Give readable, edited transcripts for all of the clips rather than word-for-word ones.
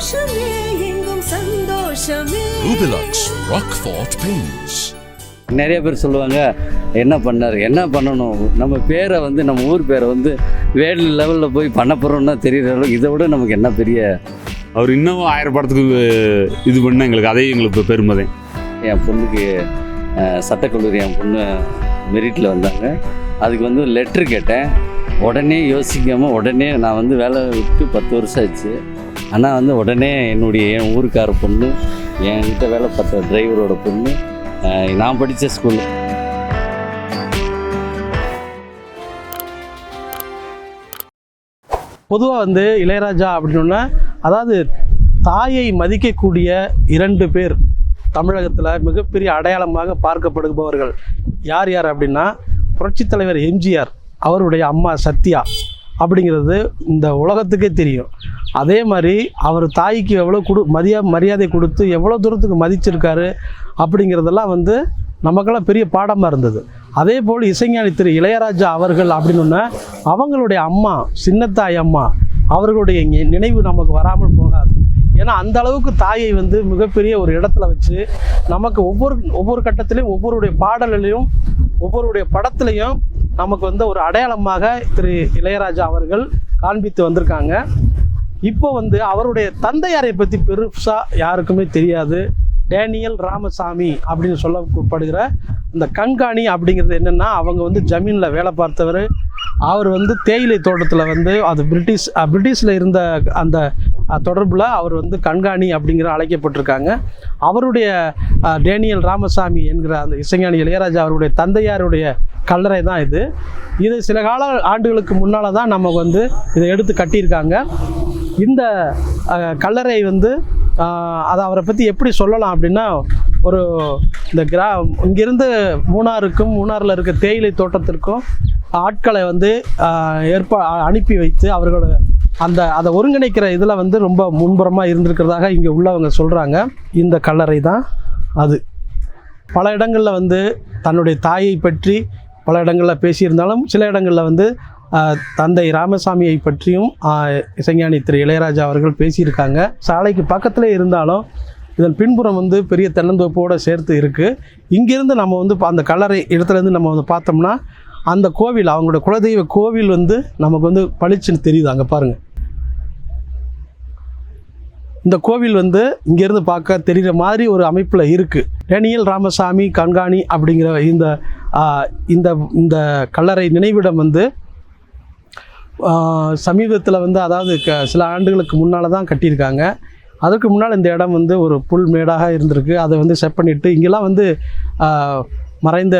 சந்தோஷமே எங்கும் சந்தோஷமே. Rubilux Rockfort Paints. நிறைய பேர் சொல்லுவாங்க என்ன பண்ணார், என்ன பண்ணணும், நம்ம பேரை வந்து நம்ம ஊர் பேரை வந்து வேர்ல்டு லெவலில் போய் பண்ண போகிறோம்னா தெரிகிற அளவுக்கு இதை விட நமக்கு என்ன பெரிய. அவர் இன்னும் 1000 படத்துக்கு இது பண்ண எங்களுக்கு அதே எங்களுக்கு பெருமை. என் பொண்ணுக்கு சட்டக்கல்லூரி என் பொண்ணு மெரிட்டில் வந்தாங்க. அதுக்கு வந்து லெட்ரு கேட்டேன். உடனே யோசிக்காமல் உடனே நான் வந்து வேலை விட்டு 10 வருஷம் ஆச்சு. ஆனால் வந்து உடனே என் ஊருக்கார பொண்ணு, என்கிட்ட வேலை பார்த்த டிரைவரோட பொண்ணு, நான் படித்த ஸ்கூல். பொதுவாக வந்து இளையராஜா அப்படின்னா, அதாவது தாயை மதிக்கக்கூடிய 2 பேர் தமிழகத்தில் மிகப்பெரிய அடையாளமாக பார்க்கப்படுபவர்கள் யார் யார் அப்படின்னா, புரட்சித் தலைவர் எம்ஜிஆர் அவருடைய அம்மா சத்யா அப்படிங்கிறது இந்த உலகத்துக்கே தெரியும். அதே மாதிரி அவர் தாய்க்கு எவ்வளோ மரியாதை கொடுத்து எவ்வளோ தூரத்துக்கு மதிச்சிருக்காரு அப்படிங்கிறதெல்லாம் வந்து நமக்கெல்லாம் பெரிய பாடமாக இருந்தது. அதே போல் இசைஞானி திரு இளையராஜா அவர்கள் அப்படின்னா, அவங்களுடைய அம்மா சின்னத்தாய் அம்மா அவர்களுடைய நினைவு நமக்கு வராமல் போகாது. ஏன்னா அந்த அளவுக்கு தாயை வந்து மிகப்பெரிய ஒரு இடத்துல வச்சு நமக்கு ஒவ்வொரு கட்டத்திலையும் ஒவ்வொருடைய பாடல்களையும் ஒவ்வொருடைய படத்துலையும் நமக்கு வந்து ஒரு அடையாளமாக திரு இளையராஜா அவர்கள் காண்பித்து வந்திருக்காங்க. இப்போ வந்து அவருடைய தந்தையாரை பற்றி பெருசாக யாருக்குமே தெரியாது. டேனியல் ராமசாமி அப்படின்னு சொல்லப்படுகிற இந்த கண்காணி அப்படிங்கிறது என்னென்னா, அவங்க வந்து ஜமீனில் வேலை பார்த்தவர். அவர் வந்து தேயிலை தோட்டத்தில் வந்து அது பிரிட்டிஷில் இருந்த அந்த தொடர்பில் அவர் வந்து கண்காணி அப்படிங்கிற அழைக்கப்பட்டிருக்காங்க. அவருடைய டேனியல் ராமசாமி என்கிற அந்த இசைஞானி இளையராஜா அவருடைய தந்தையாருடைய கல்லறை தான் இது. இது சில கால ஆண்டுகளுக்கு முன்னால் தான் நமக்கு வந்து இதை எடுத்து கட்டியிருக்காங்க. இந்த கல்லறை வந்து அதை அவரை பற்றி எப்படி சொல்லலாம் அப்படின்னா, ஒரு இந்த இங்கேருந்து மூணாறில் இருக்க தேயிலை தோட்டத்திற்கும் ஆட்களை வந்து அனுப்பி வைத்து அவர்களோட அதை ஒருங்கிணைக்கிற இதில் வந்து ரொம்ப முன்புறமாக இருந்திருக்கிறதாக இங்கே உள்ளவங்க சொல்கிறாங்க. இந்த கல்லறை தான் அது. பல இடங்களில் வந்து தன்னுடைய தாயை பற்றி பல இடங்களில் பேசியிருந்தாலும், சில இடங்களில் வந்து தந்தை ராமசாமியை பற்றியும் இசைஞானி திரு இளையராஜா அவர்கள் பேசியிருக்காங்க. சாலைக்கு பக்கத்தில் இருந்தாலும் இதன் பின்புறம் வந்து பெரிய தென்னந்தோப்போடு சேர்த்து இருக்குது. இங்கேருந்து நம்ம வந்து அந்த கல்லறை இடத்துலேருந்து நம்ம வந்து பார்த்தோம்னா அந்த கோவில், அவங்களோட குலதெய்வ கோவில் வந்து நமக்கு வந்து பளிச்சுன்னு தெரியுது. அங்கே பாருங்கள், இந்த கோவில் வந்து இங்கேருந்து பார்க்க தெரிகிற மாதிரி ஒரு அமைப்பில் இருக்குது. டேனியல் ராமசாமி கண்காணி அப்படிங்கிற இந்த கல்லறை நினைவிடம் வந்து சமீபத்தில் வந்து, அதாவது சில ஆண்டுகளுக்கு முன்னால் தான் கட்டியிருக்காங்க. அதுக்கு முன்னால் இந்த இடம் வந்து ஒரு புல் மேடாக இருந்திருக்கு. அதை வந்து செட் பண்ணிவிட்டு இங்கெல்லாம் வந்து மறைந்த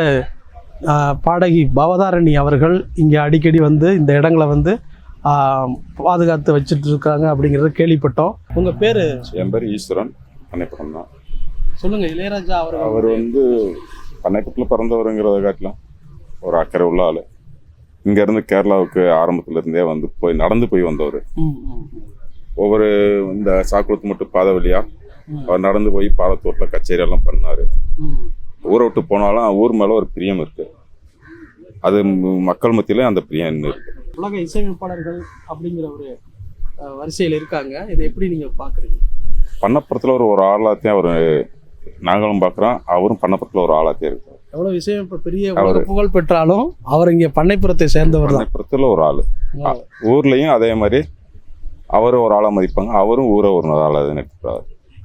பாடகி பவதாரணி அவர்கள் இங்கே அடிக்கடி வந்து இந்த இடங்களை வந்து பாதுகாத்து வச்சுட்டு இருக்காங்க அப்படிங்கிறத கேள்விப்பட்டோம். உங்கள் பேர்? என் பேர் ஈஸ்வரன். பண்ணைப்பக்கம் தான். சொல்லுங்கள். இளையராஜா அவர் வந்து பண்ணைப்பக்கத்தில் பிறந்தவருங்கிறத காட்டிலும் ஒரு அக்கறை உள்ள ஆள். இங்கேருந்து கேரளாவுக்கு ஆரம்பத்துலேருந்தே வந்து நடந்து போய் வந்தவர். ஒவ்வொரு இந்த சாக்குளத்து மட்டும் பாதை வழியாக அவர் நடந்து போய் பாலத்தூரில் கச்சேரியெல்லாம் பண்ணார். ஊரை விட்டு போனாலும் ஊர் மேலே ஒரு பிரியம் இருக்குது. அது மக்கள் மத்தியிலே அந்த பிரியம் இன்னும் இருக்குது. உலக இசையமைப்பாளர்கள் அப்படிங்கிற ஒரு வரிசையில் இருக்காங்க. இதை எப்படி நீங்கள் பார்க்குறீங்க? பண்ணப்புறத்தில் ஒரு ஆளாத்தையும் அவர் நாங்களும் பார்க்குறோம். அவரும் பண்ணப்புறத்தில் ஒரு ஆளாத்தையும் இருக்கார். எவ்வளோ விஷயம் பெரிய புகழ் பெற்றாலும் அவர் இங்கே பண்ணைப்புறத்தை சேர்ந்தவர் தான். பண்ணைப்புறத்தில் ஒரு ஆள். ஊர்லேயும் அதே மாதிரி அவரும் ஒரு ஆளாக மதிப்பாங்க. அவரும் ஊரை ஒரு ஆளாக நினைக்கிறார்.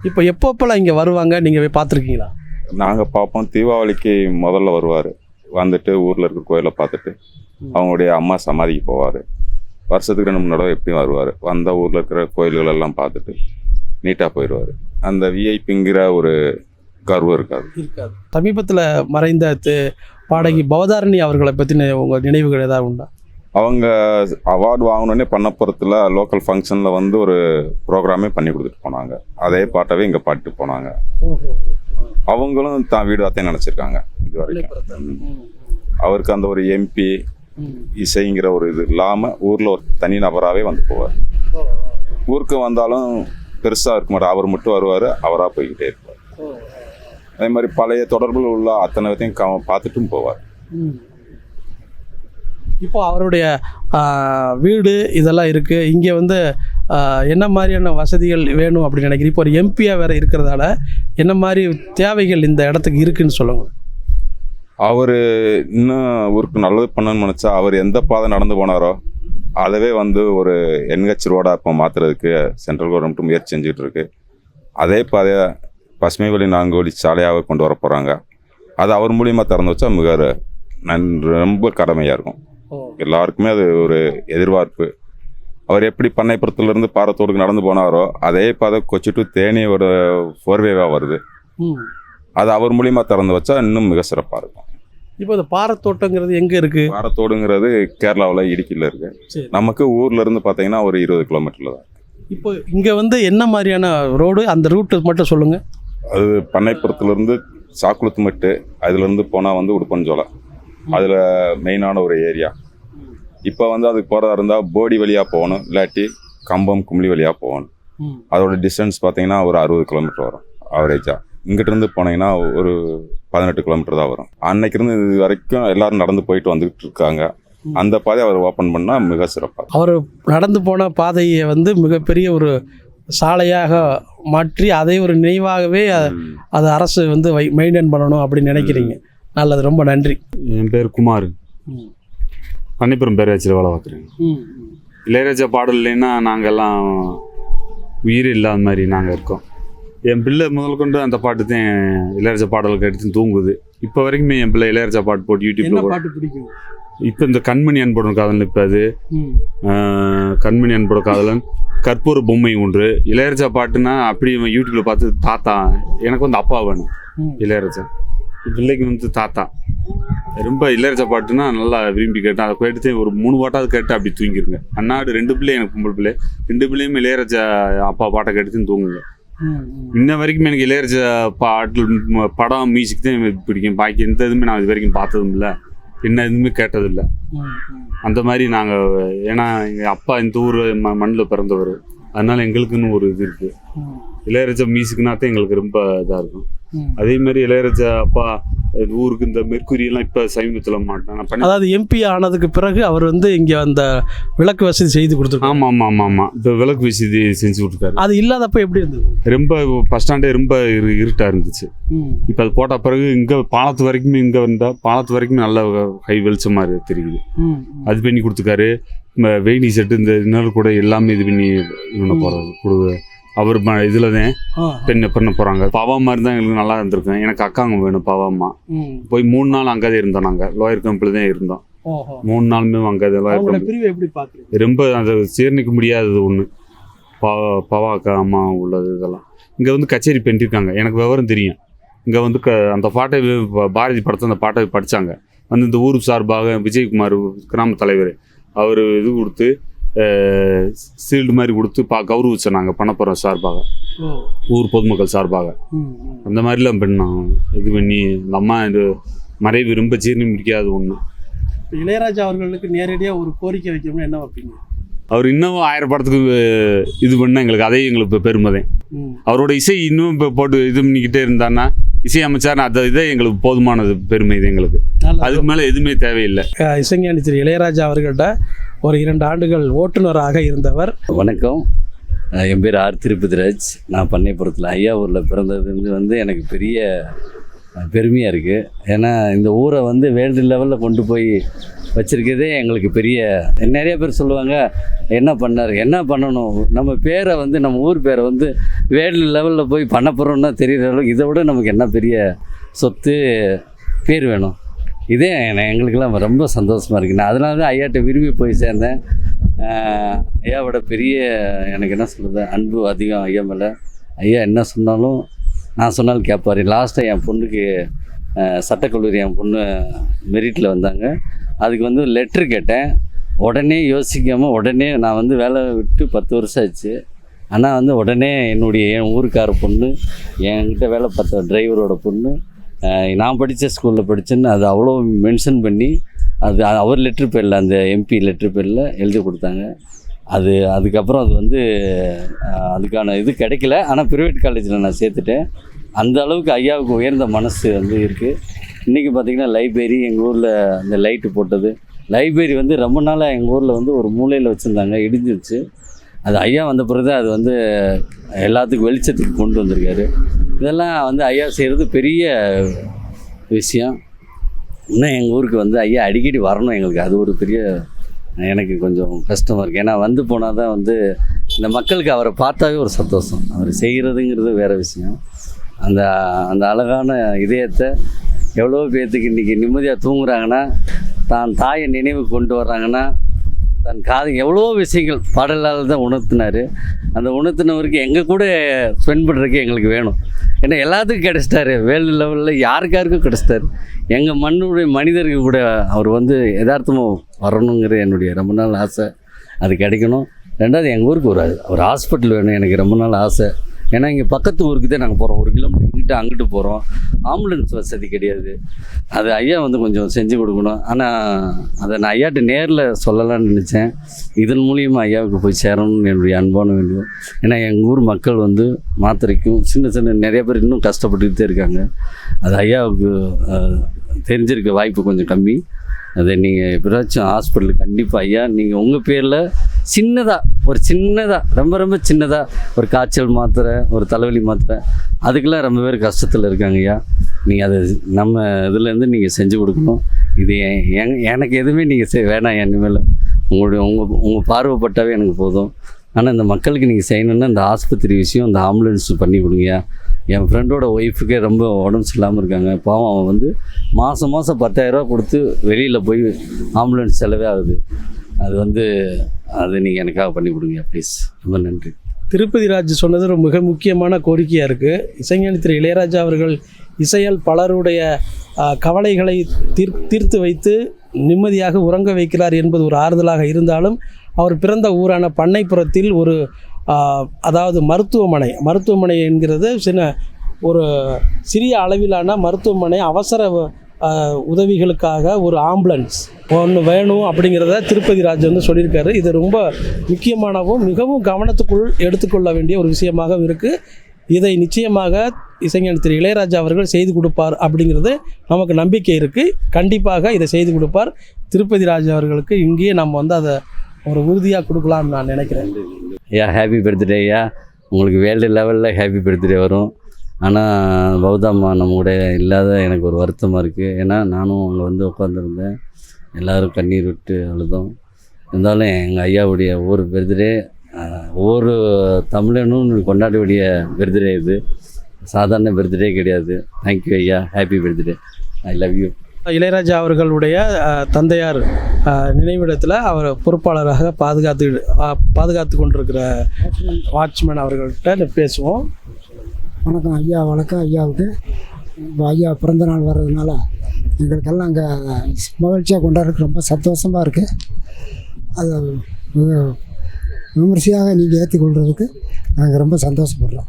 இப்போ எப்பப்பெல்லாம் இங்கே வருவாங்க, நீங்கள் போய் பார்த்துருக்கீங்களா? நாங்கள் பார்ப்போம். தீபாவளிக்கு முதல்ல வருவார். வந்துட்டு ஊரில் இருக்கிற கோயிலை பார்த்துட்டு அவங்களுடைய அம்மா சமாதிக்கு போவார். வருஷத்துக்கு 2-3 தடவை எப்படியும் வருவார். வந்த ஊரில் இருக்கிற கோயில்களெல்லாம் பார்த்துட்டு நீட்டாக போயிடுவார். அந்த விஐபிங்கிற ஒரு கர்வம் இருக்காது. சமீபத்தில் மறைந்த பாடகி பவதாரணி அவர்களை பற்றின உங்கள் நினைவுகள் ஏதாவது உண்டா? அவங்க அவார்டு வாங்கினோடனே பண்ணப்புறத்தில் லோக்கல் ஃபங்க்ஷனில் வந்து ஒரு ப்ரோக்ராமே பண்ணி கொடுத்துட்டு போனாங்க. அதே பாட்டவே இங்கே பாட்டு போனாங்க. அவங்களும் தான் வீடு வார்த்தையும் நினச்சிருக்காங்க இது வரைக்கும். அவருக்கு அந்த ஒரு எம்பி இசைங்கிற ஒரு இது இல்லாமல் ஊரில் ஒரு தனி நபராகவே வந்து போவார். ஊருக்கு வந்தாலும் பெருசாக இருக்க மாட்டார். அவர் மட்டும் வருவார், அவராக போய்கிட்டே இருப்பார். அதே மாதிரி பழைய தொடர்புகள் உள்ள அத்தனை விதையும் பார்த்துட்டும் போவார். இப்போ அவருடைய வீடு இதெல்லாம் இருக்குது. இங்கே வந்து என்ன மாதிரியான வசதிகள் வேணும் அப்படின்னு நினைக்கிறீங்க? இப்போ ஒரு எம்பியாக வேறு இருக்கிறதால என்ன மாதிரி தேவைகள் இந்த இடத்துக்கு இருக்குன்னு சொல்லுங்கள். அவர் இன்னும் ஊருக்கு நல்லது பண்ணணும்னு நினச்சா அவர் எந்த பாதை நடந்து போனாரோ அதவே வந்து ஒரு NH ரோடாக இப்போ மாற்றுறதுக்கு சென்ட்ரல் கவர்மெண்ட் முயற்சி செஞ்சுட்டு இருக்கு. அதே பாதையை பசுமை வழி 4 வழி சாலையாக கொண்டு வர போகிறாங்க. அது அவர் மூலியமாக திறந்து வச்சா மிக ரொம்ப கடமையாக இருக்கும். எல்லாருக்குமே அது ஒரு எதிர்பார்ப்பு. அவர் எப்படி பண்ணைப்புறத்துலேருந்து பாரத்தோடுக்கு நடந்து போனாரோ அதே பாதை கொச்சி டு தேனியோட ஃபோர்வேவாக வருது. அது அவர் மூலியமாக திறந்து வச்சா இன்னும் மிக சிறப்பாக இருக்கும். இப்போ இந்த பாரத்தோட்டங்கிறது எங்கே இருக்குது? பாரத்தோடுங்கிறது கேரளாவில் இடுக்கியில் இருக்குது. சரி. நமக்கு ஊர்ல இருந்து பார்த்தீங்கன்னா ஒரு 20 கிலோமீட்டரில் தான். இப்போ இங்கே வந்து என்ன மாதிரியான ரோடு, அந்த ரூட்டு மட்டும் சொல்லுங்கள். அது பண்ணைப்புறத்துலேருந்து சாக்குளத்துமட்டு, அதுலேருந்து போனால் வந்து உடுப்பஞ்சோலை, அதில் மெயினான ஒரு ஏரியா. இப்போ வந்து அதுக்கு போகிறதா இருந்தால் போடி வழியாக போகணும், இல்லாட்டி கம்பம் கும்ளி வழியாக போகணும். அதோட டிஸ்டன்ஸ் பார்த்தீங்கன்னா ஒரு 60 கிலோமீட்டர் வரும் ஆவரேஜாக. இங்கிட்டிருந்து போனீங்கன்னா ஒரு 18 கிலோமீட்டர் தான் வரும். அன்னைக்கிருந்து இது வரைக்கும் எல்லாரும் நடந்து போயிட்டு வந்துகிட்டு இருக்காங்க. அந்த பாதையை அவர் ஓப்பன் பண்ணால் மிக சிறப்பாக. அவர் நடந்து போன பாதையை வந்து மிகப்பெரிய ஒரு சாலையாக மாற்றி அதை ஒரு நினைவாகவே அதை அரசு வந்து மெயின்டைன் பண்ணணும் அப்படின்னு நினைக்கிறீங்க. நல்லது, ரொம்ப நன்றி. என் பேர் குமார், பண்ணைப்புறம் பேராட்சியில் வேலை பார்க்குறேன். இளையராஜா பாடல் இல்லைன்னா நாங்கள்லாம் உயிர் இல்லாத மாதிரி நாங்கள் இருக்கோம். என் பிள்ளை முதல் கொண்டு அந்த பாட்டு தான் இளையராஜா பாடலுக்கு எடுத்து தூங்குது. இப்போ வரைக்குமே என் பிள்ளை இளையராஜா பாட்டு போட்டு யூடியூப்ல பாட்டு பிடிக்கும். இப்போ இந்த கண்மணி அன்போட காதலன், இப்போ அது கண்மணி அன்போட காதலன், கற்பூர பொம்மை ஒன்று, இளையராஜா பாட்டுன்னா அப்படி யூடியூப்ல பார்த்து தாத்தா, எனக்கு வந்து அப்பா வேணும் இளையராஜா, பிள்ளைக்கு வந்து தாத்தா. ரொம்ப இளையராஜா பாட்டுன்னா நல்லா விரும்பி கேட்டேன். அதை கேட்டு ஒரு 3 பாட்டாவது கேட்டு அப்படி தூங்கிருங்க. அண்ணாடு 2 பிள்ளை, எனக்கு பொம்பளை பிள்ளை, 2 பிள்ளையுமே இளையராஜா அப்பா பாட்டை கேட்டு தூங்குங்க. இன்ன வரைக்கும் எனக்கு இளையராஜா பாட்டு படம் மியூசிக் தான் பிடிக்கும். பாக்கி எந்த இதுவுமே நான் இது வரைக்கும் பார்த்ததும் இல்லை, என்ன எதுவுமே கேட்டதில்லை. அந்த மாதிரி நாங்கள், ஏன்னா எங்கள் அப்பா இந்த ஊர் மண்ணில் பிறந்தவர், அதனால எங்களுக்குன்னு ஒரு இது இருக்குது. இளையராஜா மியூசிக்னா தான் எங்களுக்கு ரொம்ப இதாக இருக்கும். அதே மாதிரி இளையராஜா அப்பா ஊருக்கு இந்த மெர்க்குரியெல்லாம் இப்போ சமீபத்தில் மாட்டேன். அதாவது எம்பி ஆனதுக்கு பிறகு அவர் வந்து இங்கே அந்த விளக்கு வசதி செய்து கொடுத்துருக்காரு. ஆமாம். இப்போ விளக்கு வசதி செஞ்சு கொடுத்தாரு. அது இல்லாதப்ப எப்படி இருந்தது? ரொம்ப பஸ் ஸ்டாண்டே ரொம்ப இருட்டாக இருந்துச்சு. இப்போ அது போட்ட பிறகு இங்கே பாலத்து வரைக்குமே, இங்கே வந்தால் பாலத்து வரைக்குமே நல்ல கை வெளிச்சமாக தெரியுது. அது பண்ணி கொடுத்துருக்காரு. வெயினி செட்டு இந்த இன்னொரு கூட எல்லாமே இது பண்ணி பண்ண போகிறது. அவர் இதில் தான் பண்ண போகிறாங்க. பாவாமா இருந்தால் எங்களுக்கு நல்லா இருந்திருக்கும். எனக்கு அக்காங்க வேணும் பாவாமா. போய் 3 நாள் அங்கே தான் இருந்தோம். நாங்கள் லோயர் கேம்பில் தான் இருந்தோம். 3 நாளுமே அங்கே லோயர் கேம்ப் ரொம்ப அதை சீர்ணிக்க முடியாதது ஒன்று. பாவாக்கா அம்மா உள்ளது இதெல்லாம் இங்கே வந்து கச்சேரி பண்ணியிருக்காங்க. எனக்கு விவரம் தெரியும். இங்கே வந்து அந்த பாட்டை பாரதி படத்தை அந்த பாட்டை படித்தாங்க. வந்து இந்த ஊர் சார்பாக விஜயகுமார் கிராம தலைவர் அவர் இது கொடுத்து சீல்டு மாதிரி கொடுத்து கௌரவிச்சோம் நாங்கள் பண்ணப்போகிறோம் சார்பாக, ஊர் பொதுமக்கள் சார்பாக. அந்த மாதிரிலாம் பண்ணோம். இது பண்ணி இந்த அம்மா இது மறைவு ரொம்ப ஜீர்ணி முடிக்காது ஒன்று. இளையராஜா அவர்களுக்கு நேரடியாக ஒரு கோரிக்கை வைக்கணும்னு என்ன வைப்பீங்க? அவர் இன்னும் 1000 படத்துக்கு இது பண்ணால் எங்களுக்கு அதே எங்களுக்கு பெருமை. அவரோட இசை இன்னும் இப்போ போட்டு இது பண்ணிக்கிட்டே இருந்தான்னா, இசை அமைச்சார், அது இதே எங்களுக்கு போதுமானது பெருமை. இது எங்களுக்கு அதுக்கு மேலே எதுவுமே தேவையில்லை. இசைஞானி திரு இளையராஜா அவர்கள்ட்ட ஒரு 2 ஆண்டுகள் ஓட்டுநராக இருந்தவர். வணக்கம், என் பேர் ஆர் திருப்பதிராஜ். நான் பண்ணைப்புறத்தில் ஐயாவூரில் பிறந்தது வந்து எனக்கு பெரிய பெருமையாக இருக்குது. ஏன்னா இந்த ஊரை வந்து வேர்ல்டு லெவலில் கொண்டு போய் வச்சுருக்கிறதே எங்களுக்கு பெரிய. நிறைய பேர் சொல்லுவாங்க என்ன பண்ணார், என்ன பண்ணணும், நம்ம பேரை வந்து நம்ம ஊர் பேரை வந்து வேர்ல்டு லெவலில் போய் பண்ண போகிறோம்னா தெரிகிற அளவுக்கு இதை விட நமக்கு என்ன பெரிய சொத்து பேர் வேணும். இதே எங்களுக்கெல்லாம் ரொம்ப சந்தோஷமாக இருக்குது. நான் அதனால தான் ஐயாட்ட விரும்பி போய் சேர்ந்தேன். ஐயாவோட பெரிய எனக்கு என்ன சொல்கிறது அன்பு அதிகம் ஐயா மேலே. ஐயா என்ன சொன்னாலும் நான் சொன்னாலும் கேட்பார். லாஸ்ட்டாக என் பொண்ணுக்கு சட்டக்கல்லூரி என் பொண்ணு மெரிட்டில் வந்தாங்க. அதுக்கு வந்து லெட்ரு கேட்டேன். உடனே யோசிக்காமல் உடனே நான் வந்து வேலை விட்டு 10 வருஷம் ஆச்சு. ஆனால் வந்து உடனே என் ஊருக்கார பொண்ணு, என்கிட்ட வேலை பார்த்த டிரைவரோட பொண்ணு, நான் படித்த ஸ்கூலில் படித்தேன்னு அது அவ்வளோ மென்ஷன் பண்ணி அது அவர் லெட்ரு பேரில், அந்த எம்பி லெட்ரு பேரில் எழுதி கொடுத்தாங்க. அதுக்கப்புறம் அது வந்து அதுக்கான இது கிடைக்கல. ஆனால் ப்ரைவேட் காலேஜில் நான் சேர்த்துட்டேன். அந்த அளவுக்கு ஐயாவுக்கு உயர்ந்த மனசு வந்து இருக்குது. இன்றைக்கி பார்த்திங்கன்னா லைப்ரரி எங்கள் ஊரில் அந்த லைட்டு போட்டது லைப்ரரி வந்து ரொம்ப நாளாக எங்கள் ஊரில் வந்து ஒரு மூலையில் வச்சுருந்தாங்க, இடிஞ்சிருச்சு. அது ஐயா வந்த பிறகு அது வந்து எல்லாத்துக்கும் வெளிச்சத்துக்கு கொண்டு வந்திருக்காரு. இதெல்லாம் வந்து ஐயா செய்கிறது பெரிய விஷயம். இன்னும் எங்கள் ஊருக்கு வந்து ஐயா அடிக்கடி வரணும் எங்களுக்கு. அது ஒரு பெரிய எனக்கு கொஞ்சம் கஷ்டமாக இருக்குது. ஏன்னா வந்து போனால் தான் வந்து இந்த மக்களுக்கு அவரை பார்த்தாவே ஒரு சந்தோஷம். அவர் செய்கிறதுங்கிறது வேறு விஷயம். அந்த அந்த அழகான இதயத்தை எவ்வளோ பேர்த்துக்கு இன்றைக்கி நிம்மதியாக தூங்குறாங்கன்னா, தான் தாயை நினைவு கொண்டு வர்றாங்கன்னா, தன் காது எவ்வளோ விஷயங்கள் பாடலால் தான் உணர்த்தினார். அந்த உணர்த்தினவருக்கு எங்கள் கூட ஸ்பெண்ட் பண்ணுறதுக்கு எங்களுக்கு வேணும். ஏன்னா எல்லாத்துக்கும் கிடச்சிட்டாரு. வேர்ல்டு லெவலில் யாருக்காருக்கும் கிடச்சிட்டாரு. எங்கள் மண்ணுடைய மனிதருக்கு கூட அவர் வந்து யதார்த்தமாக வரணுங்கிறது என்னுடைய ரொம்ப நாள் ஆசை. அது கிடைக்கணும். ரெண்டாவது எங்கள் ஊருக்கு ஒரு ஹாஸ்பிட்டல் வேணும். எனக்கு ரொம்ப நாள் ஆசை. ஏன்னா இங்கே பக்கத்து ஊருக்கு தான் நாங்கள் போகிறோம். 1 கிலோமீட்டர் இங்கிட்ட அங்கிட்டு போகிறோம். ஆம்புலன்ஸ் வசதி கிடையாது. அது ஐயா வந்து கொஞ்சம் செஞ்சு கொடுக்கணும். ஆனால் அதை நான் ஐயாட்ட நேரில் சொல்லலாம்னு நினச்சேன். இதன் மூலியமாக ஐயாவுக்கு போய் சேரணும்னு என்னுடைய அன்பான வேண்டும். ஏன்னா எங்கள் ஊர் மக்கள் வந்து மாத்திரைக்கும் சின்ன நிறைய பேர் இன்னும் கஷ்டப்பட்டுக்கிட்டே இருக்காங்க. அது ஐயாவுக்கு தெரிஞ்சிருக்க வாய்ப்பு கொஞ்சம் கம்மி. அதை நீங்கள் எப்படியாச்சும் ஹாஸ்பிட்டலுக்கு கண்டிப்பாக ஐயா நீங்கள் உங்கள் பேரில் சின்னதாக ரொம்ப சின்னதாக ஒரு காய்ச்சல் மாத்திரை, ஒரு தலைவலி மாத்திரை, அதுக்கெல்லாம் ரொம்ப பேர் கஷ்டத்தில் இருக்காங்க ஐயா. நீங்கள் அதை நம்ம இதுலேருந்து நீங்கள் செஞ்சு கொடுக்கணும். இது எனக்கு எதுவுமே நீங்கள் வேணாம். இனிமேல் உங்கள் பார்வைப்பட்டாவே எனக்கு போதும். ஆனால் இந்த மக்களுக்கு நீங்கள் செய்யணுன்னா இந்த ஆஸ்பத்திரி விஷயம், இந்த ஆம்புலன்ஸ் பண்ணி கொடுங்கய்யா. என் ஃப்ரெண்டோட ஒய்ஃபுக்கே ரொம்ப உடம்பு சரியில்லாமல் இருக்காங்க. பாவம் அவன் வந்து மாதம் 10,000 கொடுத்து வெளியில் போய் ஆம்புலன்ஸ் செலவே ஆகுது. அது வந்து அது நீங்கள் எனக்காக பண்ணி கொடுங்க ப்ளீஸ். ரொம்ப நன்றி. திருப்பதி ராஜ் சொன்னது ஒரு மிக முக்கியமான கோரிக்கையாக இருக்குது. இசைஞானி திரு இளையராஜா அவர்கள் இசையால் பலருடைய கவலைகளை தீர்த்து வைத்து நிம்மதியாக உறங்க வைக்கிறார் என்பது ஒரு ஆறுதலாக இருந்தாலும், அவர் பிறந்த ஊரான பண்ணைப்புறத்தில் ஒரு அதாவது மருத்துவமனை என்கிறது ஒரு சிறிய அளவிலான மருத்துவமனை, அவசர உதவிகளுக்காக ஒரு ஆம்புலன்ஸ் ஒன்று வேணும் அப்படிங்கிறத திருப்பதி ராஜ் வந்து சொல்லியிருக்காரு. இது ரொம்ப முக்கியமானவும் மிகவும் கவனத்துக்குள் எடுத்துக்கொள்ள வேண்டிய ஒரு விஷயமாக இருக்குது. இதை நிச்சயமாக இசைஞானி திரு இளையராஜா அவர்கள் செய்து கொடுப்பார் அப்படிங்கிறது நமக்கு நம்பிக்கை இருக்குது. கண்டிப்பாக இதை செய்து கொடுப்பார். திருப்பதி ராஜ் அவர்களுக்கு இங்கேயே நம்ம வந்து அதை ஒரு உறுதியாக கொடுக்கலாம்னு நான் நினைக்கிறேன். ஐயா ஹாப்பி பர்த்டே ஐயா. உங்களுக்கு வேர்ல்டு லெவலில் ஹாப்பி பர்த்டே வரும். ஆனால் பௌதாம்மா நம்ம கூட இல்லாத எனக்கு ஒரு வருத்தமாக இருக்குது. ஏன்னா நானும் அங்கே வந்து உட்காந்துருந்தேன். எல்லோரும் கண்ணீர் விட்டு அழுதோம். இருந்தாலும் எங்கள் ஐயாவுடைய ஒவ்வொரு பர்த்டே ஒவ்வொரு தமிழனும் கொண்டாடக்கூடிய பர்த்டே இது. சாதாரண பர்த்டே கிடையாது. தேங்க்யூ ஐயா. Happy birthday. I love you. Ilaiyaraaja அவர்களுடைய தந்தையார் நினைவிடத்தில் அவர் பொறுப்பாளராக பாதுகாத்து கொண்டிருக்கிற வாட்ச்மேன் அவர்கள்ட்ட பேசுவோம். வணக்கம் ஐயா. வணக்கம் ஐயாவுக்கு. இப்போ ஐயா பிறந்த நாள் வர்றதுனால எங்களுக்கெல்லாம் அங்கே மகிழ்ச்சியாக கொண்டாடுறதுக்கு ரொம்ப சந்தோஷமாக இருக்குது. அதை விமர்சையாக நீங்கள் ஏற்றுக்கொள்கிறதுக்கு நாங்கள் ரொம்ப சந்தோஷப்படுறோம்.